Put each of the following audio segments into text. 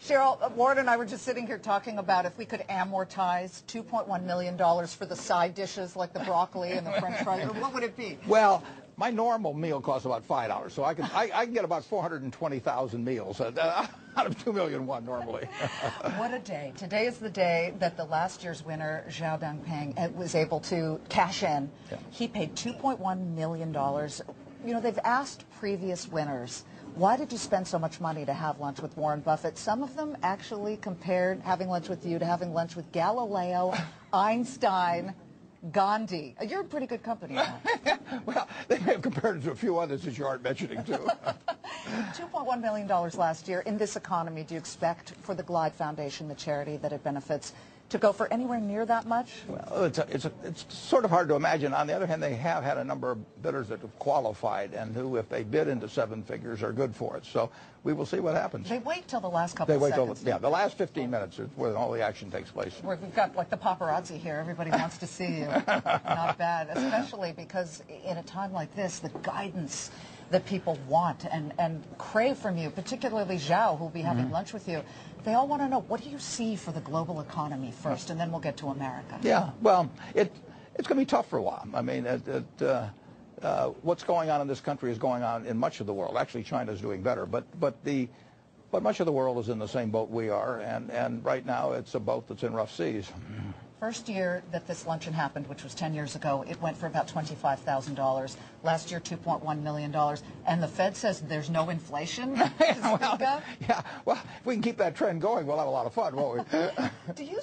Cheryl, Warren and I were just sitting here talking about if we could amortize $2.1 million for the side dishes like the broccoli and the French fries, what would it be? Well, my normal meal costs about $5, so I can get about 420,000 meals out of 2,000,001 normally. What a day. Today is the day that the last year's winner, Zhao Dangpeng, was able to cash in. Yeah. He paid $2.1 million. You know, they've asked previous winners, why did you spend so much money to have lunch with Warren Buffett? Some of them actually compared having lunch with you to having lunch with Galileo, Einstein, Gandhi. You're in pretty good company now. Well, they may have compared it to a few others that you aren't mentioning, too. $2.1 million last year. In this economy, do you expect for the Glide Foundation, the charity that it benefits, to go for anywhere near that much? Well, it's sort of hard to imagine. On the other hand, they have had a number of bidders that have qualified and who, if they bid into seven figures, are good for it. So we will see what happens. They wait till the last couple of seconds. Yeah, the last 15 minutes is where all the action takes place. We've got like the paparazzi here. Everybody wants to see you. Not bad, especially because in a time like this, the guidance that people want and crave from you, particularly Zhao, who will be having lunch with you, they all want to know, what do you see for the global economy first, and then we'll get to America. Yeah, well, it's going to be tough for a while. I mean, what's going on in this country is going on in much of the world. Actually, China's doing better, but much of the world is in the same boat we are, and right now it's a boat that's in rough seas. First year that this luncheon happened, which was 10 years ago, it went for about $25,000. Last year, $2.1 million. And the Fed says there's no inflation to speak of? Yeah, well, if we can keep that trend going, we'll have a lot of fun, won't we? Do you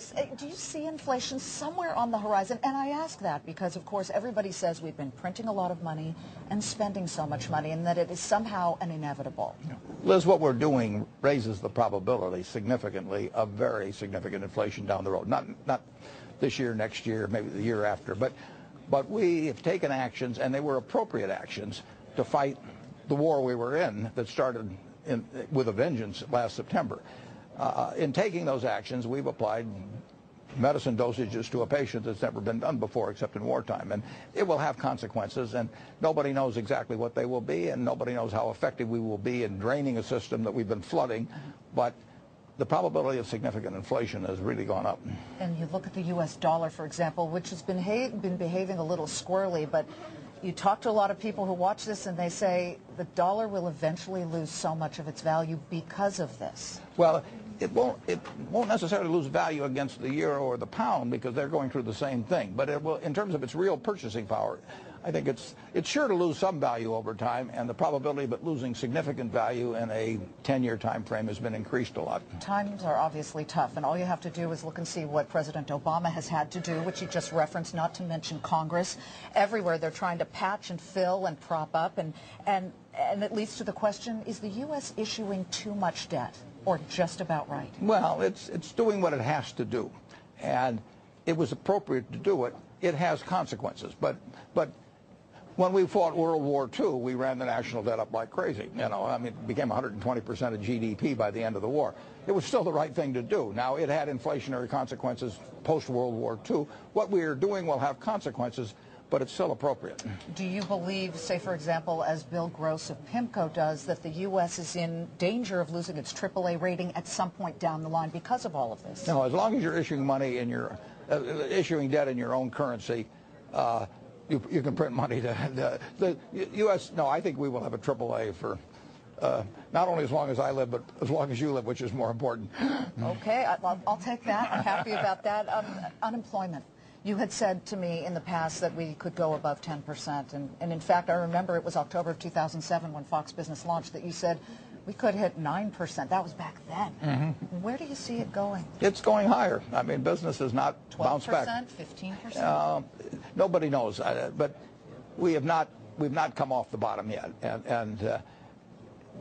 see inflation somewhere on the horizon? And I ask that because, of course, everybody says we've been printing a lot of money and spending so much money and that it is somehow an inevitable. Yeah. Liz, what we're doing raises the probability significantly of very significant inflation down the road. Not this year, next year, maybe the year after. But we have taken actions, and they were appropriate actions, to fight the war we were in that started with a vengeance last September. In taking those actions, we've applied medicine dosages to a patient that's never been done before except in wartime. And it will have consequences, and nobody knows exactly what they will be, and nobody knows how effective we will be in draining a system that we've been flooding. But the probability of significant inflation has really gone up. And you look at the U.S. dollar, for example, which has been behaving a little squirrely, but you talk to a lot of people who watch this and they say the dollar will eventually lose so much of its value because of this. Well, it won't necessarily lose value against the euro or the pound because they're going through the same thing. But it will, in terms of its real purchasing power, I think it's sure to lose some value over time, and the probability of it losing significant value in a 10-year time frame has been increased a lot. Times are obviously tough, and all you have to do is look and see what President Obama has had to do, which you just referenced, not to mention Congress. Everywhere they're trying to patch and fill and prop up, and it leads to the question, is the U.S. issuing too much debt, or just about right? Well, it's doing what it has to do, and it was appropriate to do it. It has consequences, but when we fought World War II, we ran the national debt up like crazy. You know, I mean, it became 120% of GDP by the end of the war. It was still the right thing to do. Now, it had inflationary consequences post-World War II. What we are doing will have consequences, but it's still appropriate. Do you believe, say, for example, as Bill Gross of PIMCO does, that the U.S. is in danger of losing its AAA rating at some point down the line because of all of this? No, as long as you're issuing money in your issuing debt in your own currency, you can print money. The U.S., no, I think we will have a AAA for not only as long as I live, but as long as you live, which is more important. Okay, I'll take that. I'm happy about that. Unemployment. You had said to me in the past that we could go above 10%, and in fact, I remember it was October of 2007 when Fox Business launched that you said we could hit 9%. That was back then. Mm-hmm. Where do you see it going? It's going higher. I mean, business has not bounced back. 12%, 15%? Nobody knows, but we've not come off the bottom yet, and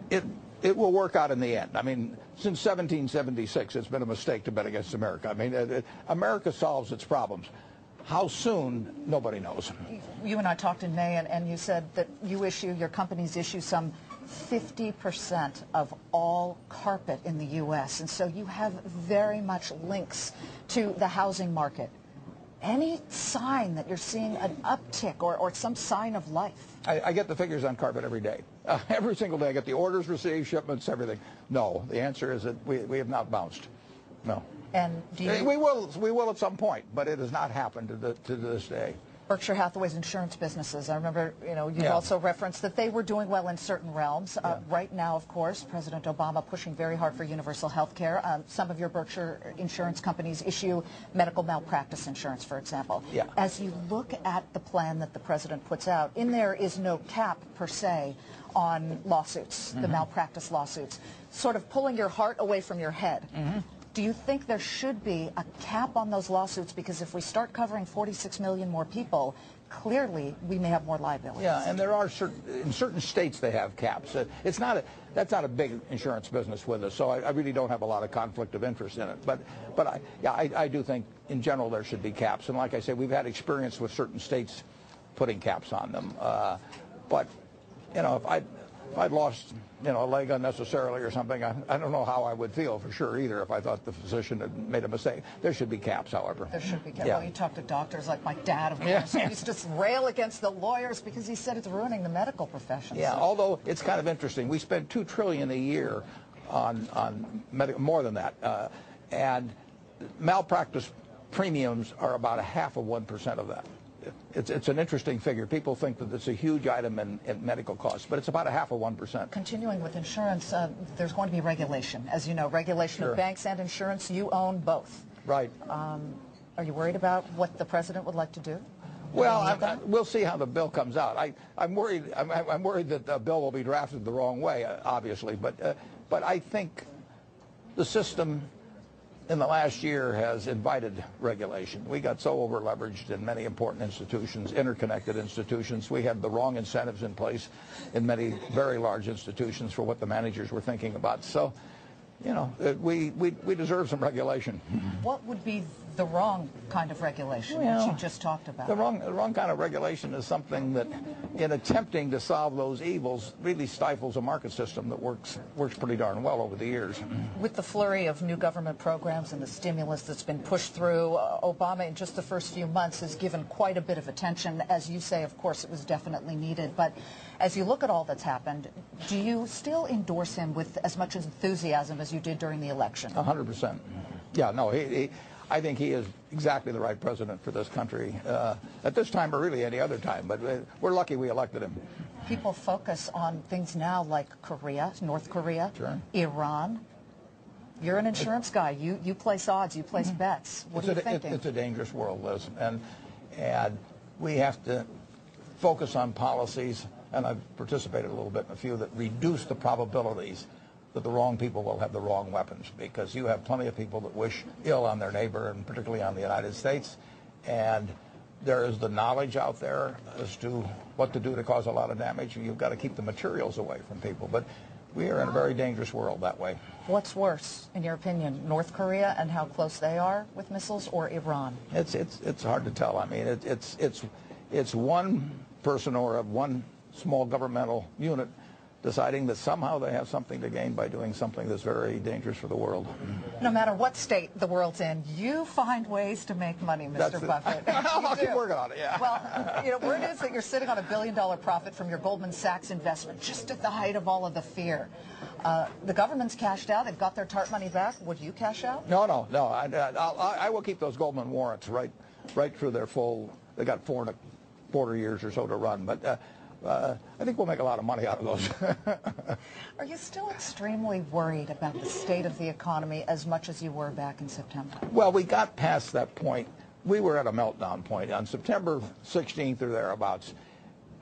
it will work out in the end. I mean, since 1776, it's been a mistake to bet against America. I mean, America solves its problems. How soon, nobody knows. You and I talked in May, and you said that your companies issue some 50% of all carpet in the U.S., and so you have very much links to the housing market. any sign that you're seeing an uptick or some sign of life? I get the figures on carpet every day. Every single day I get the orders received, shipments, everything. No, the answer is that we have not bounced. No. And do you... We will at some point, but it has not happened to this day. Berkshire Hathaway's insurance businesses. I remember, you also referenced that they were doing well in certain realms. Right now, of course, President Obama pushing very hard for universal health care. Some of your Berkshire insurance companies issue medical malpractice insurance, for example. Yeah. As you look at the plan that the president puts out, in there is no cap, per se, on lawsuits, the malpractice lawsuits, sort of pulling your heart away from your head. Do you think there should be a cap on those lawsuits? Because if we start covering 46 million more people, clearly we may have more liabilities. Yeah, and there are in certain states they have caps. That's not a big insurance business with us, so I really don't have a lot of conflict of interest in it. But I do think in general there should be caps. And like I said, we've had experience with certain states putting caps on them. But if I'd lost a leg unnecessarily or something, I don't know how I would feel for sure either if I thought the physician had made a mistake. There should be caps, however. There should be caps. Yeah. Well, you talk to doctors like my dad, of course, who used to just rail against the lawyers because he said it's ruining the medical profession. Yeah, although it's kind of interesting. We spend $2 trillion a year on more than that, and malpractice premiums are about 0.5% of that. It's an interesting figure. People think that it's a huge item in medical costs, but it's about 0.5%. Continuing with insurance, there's going to be regulation. As you know, regulation of banks and insurance, you own both. Right. Are you worried about what the president would like to do? Well, we'll see how the bill comes out. I'm worried. I'm worried that the bill will be drafted the wrong way, obviously. But I think the system in the last year has invited regulation. We got so over-leveraged in many important institutions, interconnected institutions. We had the wrong incentives in place in many very large institutions for what the managers were thinking about. So, we deserve some regulation. What would be the wrong kind of regulation that you just talked about? The wrong kind of regulation is something that, in attempting to solve those evils, really stifles a market system that works pretty darn well over the years. With the flurry of new government programs and the stimulus that's been pushed through, Obama in just the first few months has given quite a bit of attention. As you say, of course, it was definitely needed. But as you look at all that's happened, do you still endorse him with as much enthusiasm as you did during the election? 100%. Yeah, no, I think he is exactly the right president for this country at this time or really any other time. But we're lucky we elected him. People focus on things now like Korea, North Korea, Iran. You're an insurance guy. You place odds. You place bets. What are you thinking? It's a dangerous world, Liz. And we have to focus on policies, and I've participated a little bit in a few, that reduce the probabilities that the wrong people will have the wrong weapons, because you have plenty of people that wish ill on their neighbor and particularly on the United States, and there is the knowledge out there as to what to do to cause a lot of damage. You've got to keep the materials away from people, but we are in a very dangerous world that way. What's worse, in your opinion, North Korea and how close they are with missiles, or Iran? It's hard to tell. I mean, it's one person or one small governmental unit deciding that somehow they have something to gain by doing something that's very dangerous for the world. No matter what state the world's in, you find ways to make money, Mr. Buffett. I'll keep working on it, yeah. Well, word is that you're sitting on $1 billion profit from your Goldman Sachs investment, just at the height of all of the fear. The government's cashed out. They've got their TARP money back. Would you cash out? No. I will keep those Goldman warrants right through their full. They got 4.25 years or so to run, but I think we'll make a lot of money out of those. Are you still extremely worried about the state of the economy as much as you were back in September? Well, we got past that point. We were at a meltdown point. On September 16th or thereabouts,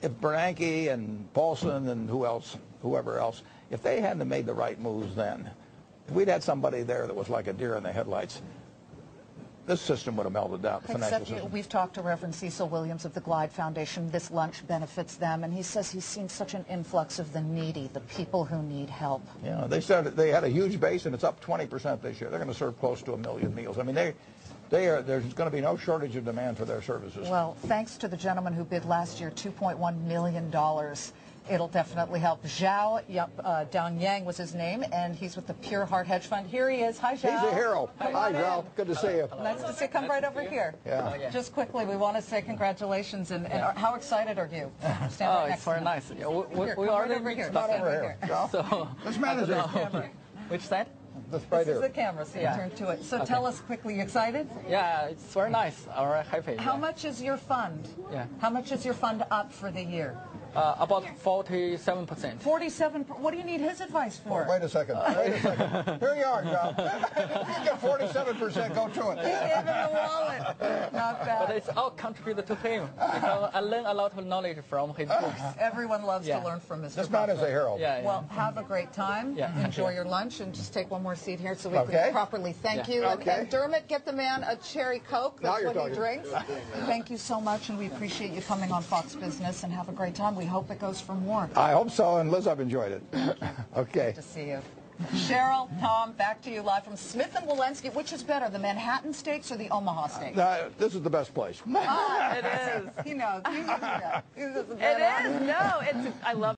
if Bernanke and Paulson and whoever else, if they hadn't made the right moves then, if we'd had somebody there that was like a deer in the headlights, this system would have melted down, the financial system. We've talked to Reverend Cecil Williams of the Glide Foundation. This lunch benefits them, and he says he's seen such an influx of the needy, the people who need help. Yeah, they had a huge base, and it's up 20% this year. They're going to serve close to 1 million meals. I mean, there's going to be no shortage of demand for their services. Well, thanks to the gentleman who bid last year $2.1 million It'll definitely help. Zhao Dongyang was his name, and he's with the Pure Heart Hedge Fund. Here he is. Hi, Zhao. He's a hero. Hi, Zhao. Good to see you. Nice to see you. Come right over here. Yeah. Just quickly, we want to say congratulations, and how excited are you? Stand right next it's very to nice. Yeah, we right already over here. Not over here. Zhao. So, This man is a which side? This right This is the here. camera, so you turn to it. So tell us quickly, you excited? Yeah, it's very nice. I'm very happy. How much is your fund? Yeah. How much is your fund up for the year? About 47%. 47. What do you need his advice for? Wait a second. Wait a second. Here you are, Zhao. You get 47%. Go to it. He gave him the wallet. Not But bad. it's all contributed to him because I learned a lot of knowledge from his books. Everyone loves to Yeah. learn from Mr. This man is a Buffett. hero. Yeah, yeah. Well, have a great time. Yeah. Enjoy your lunch, and just take one more seat here so we Okay. can properly thank Yeah. you. Okay. And Dermot, get the man a cherry Coke. Now That's you're what he talking. drinks. Thank you so much, and we appreciate you coming on Fox Business, and have a great time. We hope it goes for more. I hope so, and Liz, I've enjoyed it. Okay. Good to see you. Cheryl, Tom, back to you live from Smith & Wollensky. Which is better, the Manhattan steaks or the Omaha steaks? This is the best place. It is. He knows. He knows. It is. No, it's. I love